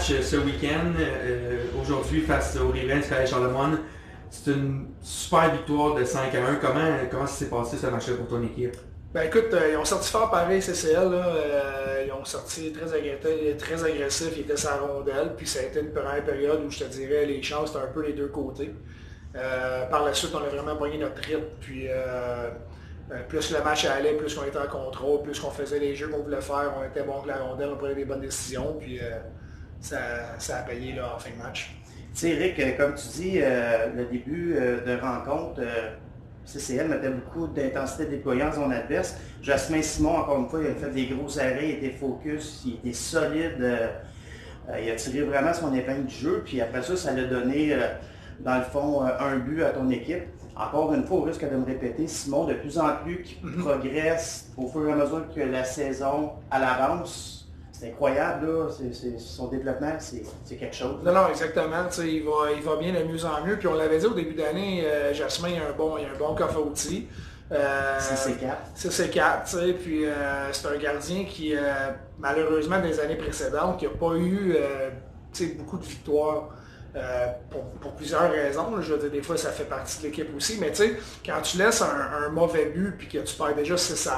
match ce week-end, aujourd'hui face aux Ravens à Charlemagne. C'est une super victoire de 5-1. Comment ça s'est passé ce match-là pour ton équipe? Ben écoute, ils ont sorti fort pareil CCL, là. Ils ont sorti très agressif, ils étaient sur la rondelle, puis ça a été une première période où je te dirais les chances étaient un peu les deux côtés. Par la suite, on a vraiment pogné notre rythme, puis plus le match allait, plus qu'on était en contrôle, plus qu'on faisait les jeux qu'on voulait faire, on était bon avec la rondelle, on prenait des bonnes décisions, puis ça a payé là, en fin de match. Tu sais, Eric, comme tu dis, le début de rencontre, CCL mettait beaucoup d'intensité déployée en zone adverse. Jasmin Simon, encore une fois, il a fait des gros arrêts, il était focus, il était solide. Il a tiré vraiment son épingle du jeu. Puis après ça, ça l'a donné, dans le fond, un but à ton équipe. Encore une fois, au risque de me répéter, Simon, de plus en plus, qui progresse au fur et à mesure que la saison à l'avance. C'est incroyable, là. Son développement, c'est quelque chose. Non, exactement. Il va bien de mieux en mieux. Puis on l'avait dit au début d'année, Jasmin, il a un bon coffre à outils. C4, puis c'est un gardien qui, malheureusement, des années précédentes, qui n'a pas eu beaucoup de victoires. Pour plusieurs raisons. Là. Je veux dire, des fois, ça fait partie de l'équipe aussi. Mais quand tu laisses un mauvais but puis que tu perds déjà 6-1,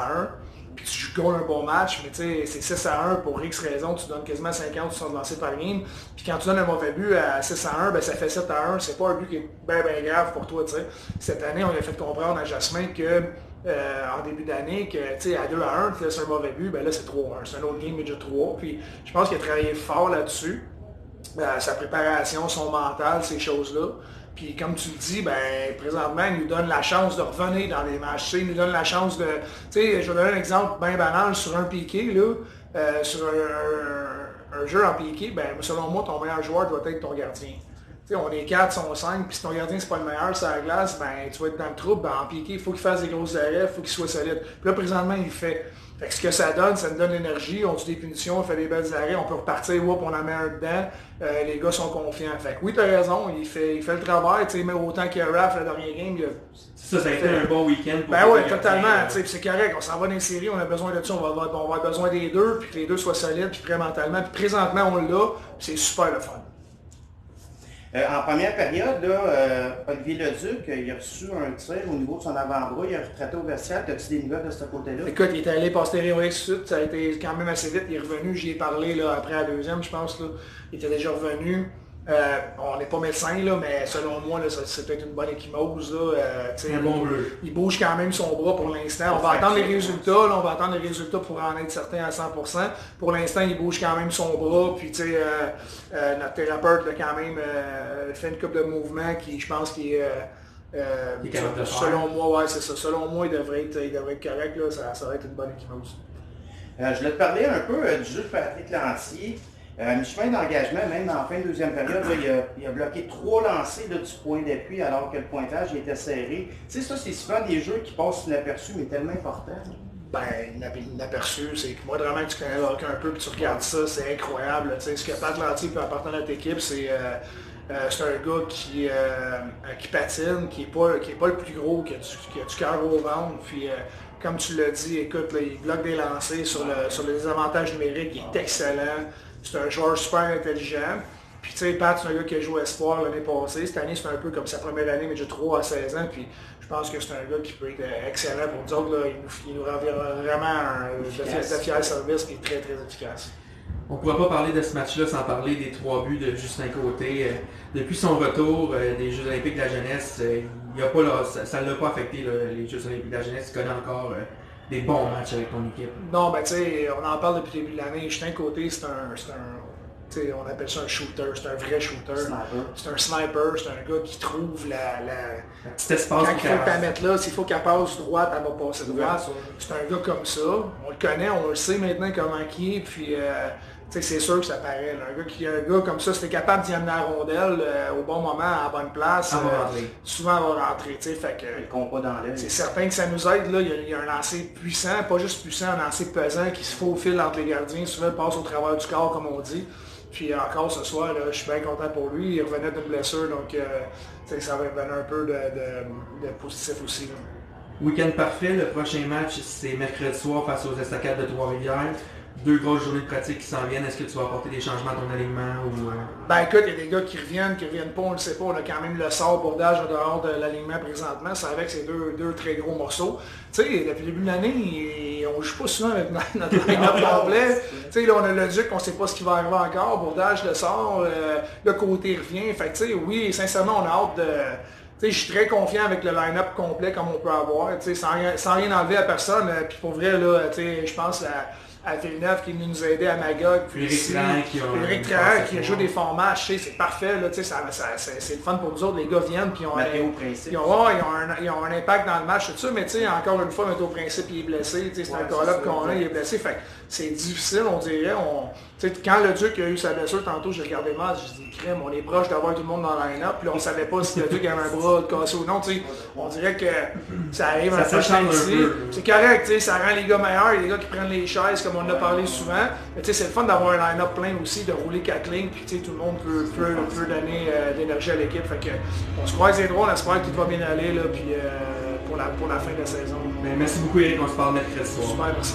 puis tu joues un bon match, mais c'est 6-1 pour X raisons, tu donnes quasiment 50 ou 100 lancers par game. Puis quand tu donnes un mauvais but à 6-1, ben ça fait 7-1. C'est pas un but qui est bien grave pour toi. T'sais. Cette année, on a fait comprendre à Jasmin que en début d'année, que à 2-1, tu laisses un mauvais but, ben là c'est 3-1. C'est un autre game déjà 3. Puis je pense qu'il a travaillé fort là-dessus. Sa préparation, son mental, ces choses-là. Puis comme tu le dis, ben présentement, il nous donne la chance de revenir dans les matchs. Il nous donne la chance de... Je vais donner un exemple bien banal sur un piqué, là, sur un jeu en piqué, ben selon moi, ton meilleur joueur doit être ton gardien. On est 4, on 5, puis si ton gardien c'est pas le meilleur sur la glace, ben tu vas être dans le trouble. Ben, en piqué, il faut qu'il fasse des grosses arrêts, il faut qu'il soit solide. Puis là, présentement, il le fait. Fait que ce que ça nous donne l'énergie, on tue des punitions, on fait des belles arrêts, on peut repartir, on en met un dedans, les gars sont confiants. Fait que oui, tu as raison, il fait le travail, mais autant qu'il y a Raph, le dernier game, ça a été un bon week-end pour ben oui, totalement, c'est correct, on s'en va dans les séries, on a besoin de ça, on va avoir besoin des deux, puis que les deux soient solides, puis prêts mentalement, puis présentement on l'a, puis c'est super le fun. En première période, là, Olivier Leduc, il a reçu un tir au niveau de son avant-bras, il a retraité au vestiaire. As-tu des nouvelles de ce côté-là? Écoute, il est allé passer Stéréox suite, ça a été quand même assez vite, il est revenu, j'y ai parlé là, après la deuxième, je pense, là. Il était déjà revenu. On n'est pas médecin, là, mais selon moi, là, c'est peut-être une bonne échymose. Un bon bleu. Il bouge quand même son bras pour l'instant. On va attendre les résultats. Là, on va attendre les résultats pour en être certain à 100%. Pour l'instant, il bouge quand même son bras. Puis, notre thérapeute a quand même fait une couple de mouvements qui, je pense, selon moi, ouais, c'est ça. Selon moi, il devrait être correct. Là, ça va être une bonne échymose. Je voulais te parler un peu du jeu de Patrick Lantier. Mi-chemin d'engagement, même en fin de deuxième période, là, il a bloqué 3 lancers là, du point d'appui alors que le pointage était serré. Tu sais, ça, c'est souvent des jeux qui passent inaperçus, mais tellement importants. Ben, inaperçu, c'est que moi, vraiment, que tu connais le hockey un peu et tu regardes ça, c'est incroyable. Tu sais, ce que Pat Lantier peut apporter à notre équipe, c'est un gars qui patine, qui est pas le plus gros, qui a du cœur au ventre. Puis, comme tu l'as dit, écoute, là, il bloque des lancers sur les désavantages numériques, il est excellent. C'est un joueur super intelligent. Puis tu sais, Pat, c'est un gars qui a joué espoir l'année passée. Cette année, c'est un peu comme sa première année, mais j'ai 3 à 16 ans. Puis je pense que c'est un gars qui peut être excellent pour nous autres. Là. Il nous rend vraiment de fier service qui est très, très efficace. On ne pourra pas parler de ce match-là sans parler des 3 buts de Justin Côté. Depuis son retour des Jeux olympiques de la jeunesse, ça ne l'a pas affecté les Jeux olympiques de la jeunesse. Il connaît encore des bons matchs avec ton équipe. Non, ben tu sais, on en parle depuis le début de l'année. Justin Côté, on appelle ça un shooter, c'est un vrai shooter. C'est un sniper, c'est un gars qui trouve la petit espace. Quand il faut qu'elle mette là, s'il faut qu'elle passe droite, elle va passer droite. C'est un gars comme ça. On le connaît, on le sait maintenant comment il est. Puis c'est sûr que ça paraît. Là. Un gars comme ça, si t'es capable d'y amener la rondelle au bon moment, à la bonne place, souvent elle va rentrer. Fait que, le compas dans l'aile. C'est certain que ça nous aide. Là. Il y a un lancer puissant, pas juste puissant, un lancer pesant qui se faufile entre les gardiens. Souvent, il passe au travers du corps, comme on dit. Puis encore ce soir, là, je suis bien content pour lui. Il revenait d'une blessure, donc ça va donner un peu de positif aussi. Là. Week-end parfait, le prochain match c'est mercredi soir face aux Estacades de Trois-Rivières. 2 grosses journées de pratique qui s'en viennent. Est-ce que tu vas apporter des changements à ton alignement ou... Ben écoute, il y a des gars qui reviennent pas, on ne le sait pas. On a quand même le sort bordage en dehors de l'alignement présentement. C'est avec ces deux très gros morceaux. Tu sais, depuis le début de l'année, on ne joue pas souvent avec notre line-up complet. Tu sais, là, on a le Duc, on ne sait pas ce qui va arriver encore. Bordage le sort, le côté revient. Fait que tu sais, oui, sincèrement, on a hâte de... Je suis très confiant avec le line-up complet comme on peut avoir, sans rien enlever à personne. Puis pour vrai, là, je pense à Villeneuve qui est venu nous aider à Magog. Puis Éric Trahan qui joue des formats, c'est parfait. Là, c'est le fun pour nous autres. Les gars viennent puis ils ont un impact dans le match, tout ça. Mais encore une fois, Météo Principe il est blessé. C'est un corps qu'on a, il est blessé. Fait c'est difficile, on dirait. Quand le Duc a eu sa blessure, tantôt j'ai regardé le match, j'ai dit crème, on est proche d'avoir tout le monde dans la line-up, puis on savait pas si le Duc avait un bras cassé ou non. On dirait que ça arrive un peu ici. C'est correct, ça rend les gars meilleurs, les gars qui prennent les chaises comme on en a parlé souvent. Mais c'est le fun d'avoir un line-up plein aussi, de rouler 4 lignes, puis tout le monde peut donner de l'énergie à l'équipe. Fait que on se croise les droits, on espère que tout va bien aller là, puis pour la fin de la saison. Merci beaucoup Eric, on se parle mercredi soir. Super, merci.